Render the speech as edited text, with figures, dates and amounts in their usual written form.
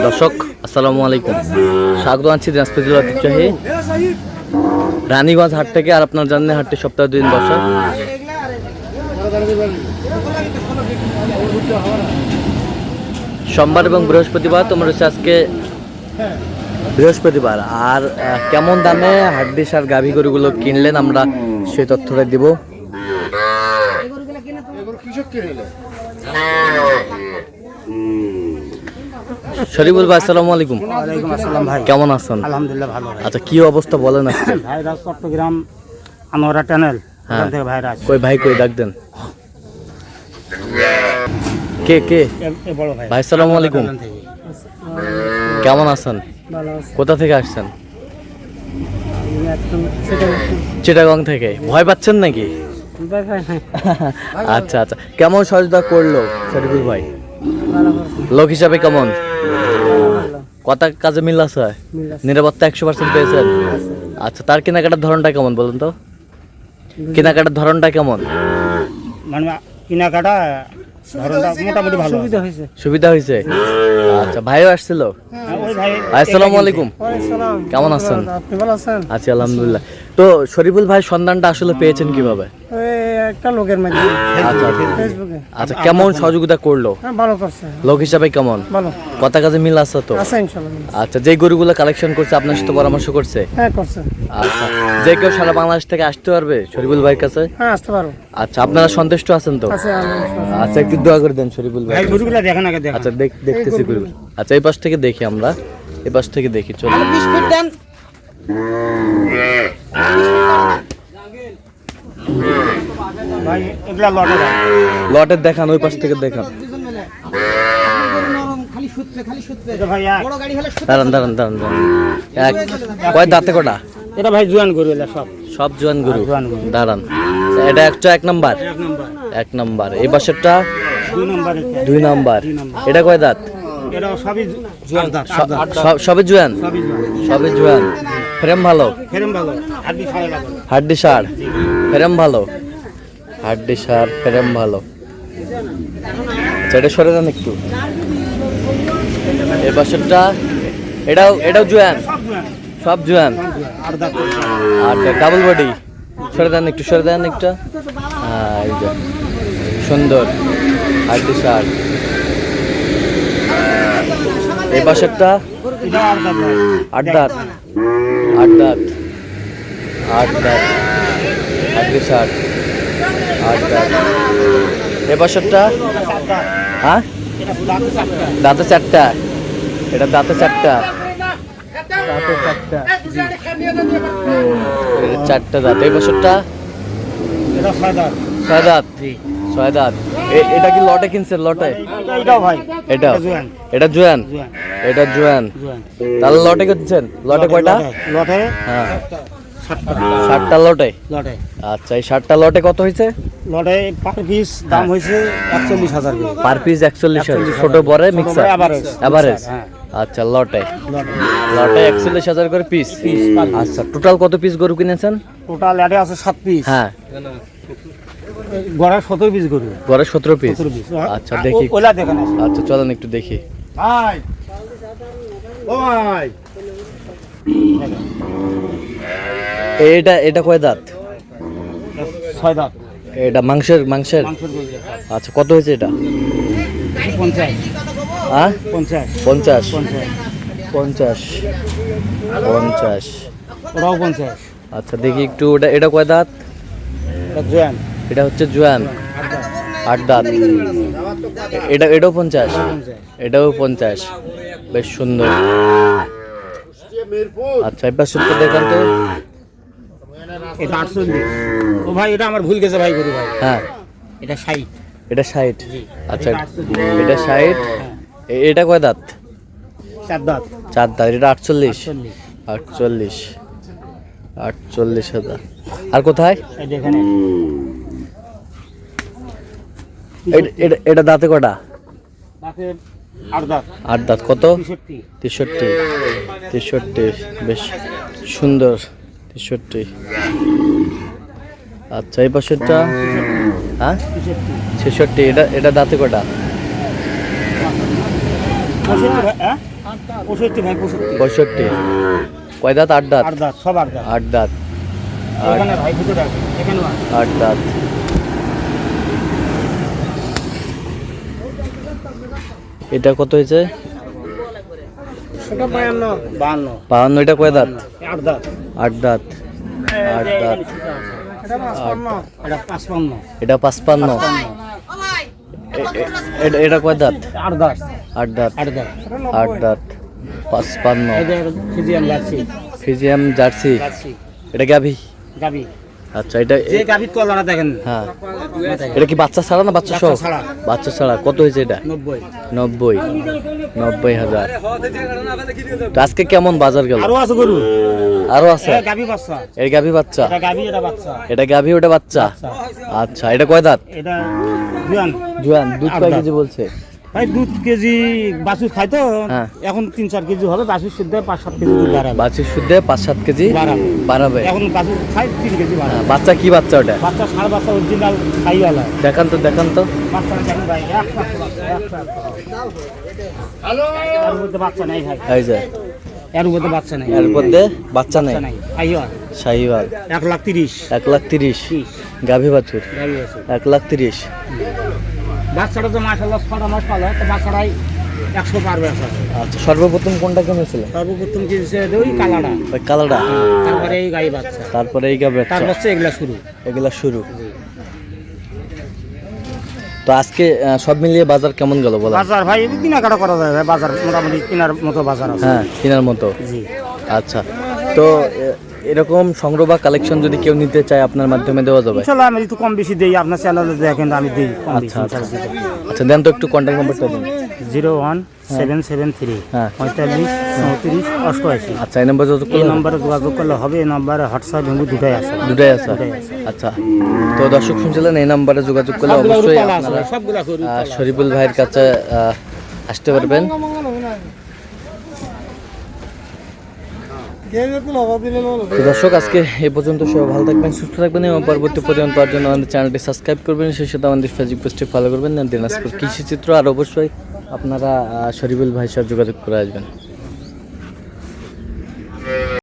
দর্শক আসসালামু আলাইকুম, স্বাগত জানাচ্ছি দিনাজপুর জেলার ঐতিহ্যবাহী রানীগঞ্জ হাট থেকে। আর আপনার জানেন হাটটি সপ্তাহে 2 দিন বসে, সোমবার এবং বৃহস্পতিবার। তোমরা হচ্ছে আজকে বৃহস্পতিবার। আর কেমন দামে হাড্ডিস আর গাভী গরুগুলো কিনলেন আমরা সেই তথ্যটা দিব। শরীফুল ভাই আসসালামু আলাইকুম। ওয়ালাইকুম আসসালাম ভাই, কেমন আছেন? আলহামদুলিল্লাহ ভালো। আচ্ছা, কি অবস্থা বলেন আজকে? ভাইরাস চট্টগ্রাম আনোয়ারা টানেল ওখান থেকে ভাইরাস। কই ভাই, কই ডাক দেন। কে কে? এ বড় ভাই। ভাই আসসালামু আলাইকুম, কেমন আছেন? কোথা থেকে আসছেন? চিটাগং থেকে। ভয় পাচ্ছেন নাকি? আচ্ছা আচ্ছা, কেমন সহযোগিতা করলো শরীফুল ভাই? লোক হিসাবে কেমন? কথা কাজে মিল আছে? নিরাপত্তা 100% পেয়েছেন? আচ্ছা, তার কেনাকাটার ধরনটা কেমন বলুন তো? কেনাকাটার ধরনটা কেমন? মানে কেনাকাটা মোটামুটি ভালো, সুবিধা হয়েছে। আচ্ছা, ভাইও আসছিল। ভাই আসসালামু আলাইকুম, কেমন আছেন? আছি আলহামদুলিল্লাহ। তো শরীফুল ভাই সন্ধানটা আসলে পেয়েছেন কিভাবে? একটা লোকের মাধ্যমে। আচ্ছা, কেমন সহযোগিতা করলো? ভালো করছে, লোক হিসাবে কেমন? ভালো, কথা কাজে মিল আছে তো? আচ্ছা, যে গরুগুলো কালেকশন করছে আপনার সাথে পরামর্শ করছে? হ্যাঁ করছে। আচ্ছা, যে কেউ সারা বাংলাদেশ থেকে আসতে পারবে শরীফুল ভাইয়ের কাছে? হ্যাঁ আসতে পারো। আচ্ছা, আপনারা সন্তুষ্ট আছেন তো? আচ্ছা, একটু দোয়া করে দেন শরীফুল ভাই। গরুগুলো দেখেন আগে দেখেন। আচ্ছা, দেখতেছি গরু। আচ্ছা, এই পাশ থেকে দেখি আমরা, এই পাশ থেকে দেখি। চলো ভাই, এগুলা লটে ভাই। লটের দেখান, ওই পাশ থেকে দেখান। এটা ভাই দাঁড়ান দাঁড়ান দাঁড়ান দাঁড়ান। কয় দাঁতে কটা? এটা ভাই জোয়ান গরু, এলা সব সব জোয়ান গরু। জোয়ান গরু। দাঁড়ান, এটা একটা 1 নাম্বার। 1 নাম্বার। এই পাশেরটা 2 নম্বর। 2 নাম্বার। এটা কয় দাঁত? এটা সবই জোয়ান দাঁত। সবে জোয়ান? সবই জোয়ান। সবে জোয়ান। ফ্রেম ভালো? ফেরম ভালো, হাড্ডি ছাড়া ভালো। হাড্ডি সার, ফ্রেম ভালো। হাড্ডি সার, ফ্রেম ভালো। আচ্ছা, এটা সরে যান একটু। এই পাশেরটা এটাও জোয়ান? সব জোয়ান। আর ডাবল বডি। সরে দেন একটু, সরে দেন একটু। হ্যাঁ, এই যে সুন্দর হাড্ডি সার। এই পাশেরটা 8 দাঁত। 8 দাঁত। 8 দাঁত। হাড্ডি সার, 8 দাঁত। এই পাশেরটা? হ্যাঁ, দাঁতে 4টা। এটা দাঁতে 4টা। দাঁতে 4টা। 4টা দাঁত। এই বছরটা? এটা 6 দাঁত। 6 দাঁত। 6 দাঁত। এটা কি লটে কিনছেন? লটে? এটাও ভাই। এটা জোয়ান। এটা জোয়ান? এটা জোয়ান। তাহলে লটে কিনছেন? লটে কয়টা? লটে হ্যাঁ, 7টা লটে। লটে। আচ্ছা, এই 7টা লটে কত হয়েছে? লটে পার পিস দাম হয়েছে 41,000 করে। Per piece 41,000। ছোট বড় মিক্সার এভারেজ? আচ্ছা, লটে 41,000 করে পিস। আচ্ছা, টোটাল কত পিস গরু কিনেছেন? টোটাল এডে আছে 7 পিস। হ্যাঁ, গড়ে 17 পিস গরু। গড়ে 17 পিস। আচ্ছা, দেখি। ওলা দেখেন। আচ্ছা, চলেন একটু দেখি। ভাই, ও ভাই, এটা কয় দাঁত? 6 দাঁত। এটা মাংসের? মাংসের গরু। আচ্ছা, কত হয়েছে এটা? 50। হ্যাঁ, 50। 50। 50। 50। 50। ওরাও 50। আচ্ছা, দেখি একটু। এটা কয় দাঁত? এটা জোয়ান। এটা হচ্ছে জোয়ান। 8 দাঁত। এটাও 50। এটাও 50। বেশ সুন্দর। আচ্ছা, এবার শুনতে দেখান তো। এটা 48। ও ভাই, এটা আমার ভুল গেছে ভাই গরু ভাই। হ্যাঁ, এটা 60। এটা 60। আচ্ছা, এটা 60। এটা কয় দাঁত? 4 দাঁত। 4 দাঁত। এটা 48। 48। 48 দাঁত। আর কোথায়? এই দেখেন। এটা দাঁতে কটা? দাঁতে 8 দাঁত। 8 দাঁত। কত? 63। 63। বেশ সুন্দর। 63। আচ্ছা, এই পাশেরটা? হ্যাঁ, 66। এটা দাঁতে কটা? 65 ভাই, হ্যাঁ 65 ভাই 65 65 কয় দাঁত? 8 দাঁত। 8 দাঁত সব 8 দাঁত 8 দাঁত। এখানে ভাই ভিতরে আছে এখানেও আছে 8 দাঁত। এটা কত হয়েছে? এটা 52 52। এটা কয় দাঁত? 8 দাঁত 8 দাঁত। 8 দাঁত। এটা 55 এটা 55। এটা কয় দাঁত? 8 দাঁত 8 দাঁত। 8 দাঁত 8 দাঁত 55। এটা ফিজিয়াম যাচ্ছে ফিজিয়াম জার্সি। যাচ্ছে এটা গাভী? গাবি আচ্ছা এটা যে গাবির তলাটা দেখেন হ্যাঁ এটা কি বাচ্চা ছাড়া না বাচ্চা সহ? বাচ্চা ছাড়া। বাচ্চা ছাড়া। কত হয়েছে এটা? 90 90,000। তো আজকে কেমন বাজার গেল? আরো আছে গরু আরো আছে? এটা গাবি বাচ্চা এই গাভী বাচ্চা? এটা গাবি এটা বাচ্চা এটা গাভী ওটা বাচ্চা? আচ্ছা এটা কয় দাঁত? এটা জুয়ান জুয়ান। দুধ 8 কয় দাঁত। কেজি বলছে? ভাই দুধ কেজি বাছুর খায় তো হ্যাঁ। এখন 3-4 কেজি হবে বাছুর শুদ্ধ 5-7 কেজি দুধ বাড়াবে বাছুর শুদ্ধে 5-7 কেজি বাড়াবে। বাড়াবে। এখন বাছুর খায় 3 কেজি বাড়াবে বাচ্চা কি বাচ্চা ওটা? বাচ্চা সার বাচ্চা অরিজিনাল খাইওয়ালা দেখান তো দেখান তো। বাচ্চাটা দেখেন ভাই এর মধ্যে বাচ্চা নাই ভাই এই যে এর মধ্যে বাচ্চা নাই এর মধ্যে বাচ্চা নেই। বাচ্চা নাই খাইওয়াল শাহিওয়াল। 1,30,000 1,30,000 গাভী বাছুর। গাড়ি আছে 1,30,000। বাচ্চাটা তো মাশাআল্লাহ 6 মাস পালে তো বাচ্চাটাই 100 পারবে আসলে আচ্ছা সর্বপ্রথম কোনটা কিনেছিলেন? সর্বপ্রথম কিনছে ওই কালাটা ওই কালোটা। তারপরে এই গাই বাচ্চা তারপরে এই গাভী বাচ্চা। তারপর এগুলা শুরু এগুলা শুরু। তো আজকে সব মিলিয়ে বাজার কেমন গেল বলা? বাজার ভাই কেনাকাটা করা যায় ভাই বাজার মোটামুটি কেনার মতো বাজার আছে হ্যাঁ কেনার মতো। জি আচ্ছা তো এরকম সংগ্রহ বা কালেকশন যদি কেউ নিতে চায় আপনার মাধ্যমে দেওয়া যাবে? ইনশাআল্লাহ আমি একটু কম বেশি দেই আপনার চ্যানেলে দেখেন আমি দেই কম বেশি আচ্ছা আচ্ছা আচ্ছা দেন তো একটু কন্ট্যাক্ট নাম্বারটা দিন। 01773 হ্যাঁ 45 34 88 আচ্ছা এই নাম্বার যোগাযোগ এই করলে নম্বরে যোগাযোগ করলে হবে এই নম্বরে হোয়াটসঅ্যাপ হিন্দু দুটাই আছে দুটাই আছে? আচ্ছা তো দর্শক শুনছিলেন এই নাম্বারে যোগাযোগ করলে অবশ্যই আপনারা সবগুলা গরু শরীফুল ভাইয়ের কাছে আসতে পারবেন। তো দর্শক আজকে এই পর্যন্ত সবাই ভালো থাকবেন সুস্থ থাকবেন এবং পরবর্তী পর্যন্ত পাওয়ার জন্য আমাদের চ্যানেলটি সাবস্ক্রাইব করবেন সেই সাথে আমাদের ফেসবুক পেজটি ফলো করবেন দিনাজপুর কৃষি চিত্র। আর অবশ্যই আপনারা শরীফুল ভাইয়ের সাথে যোগাযোগ করে আসবেন।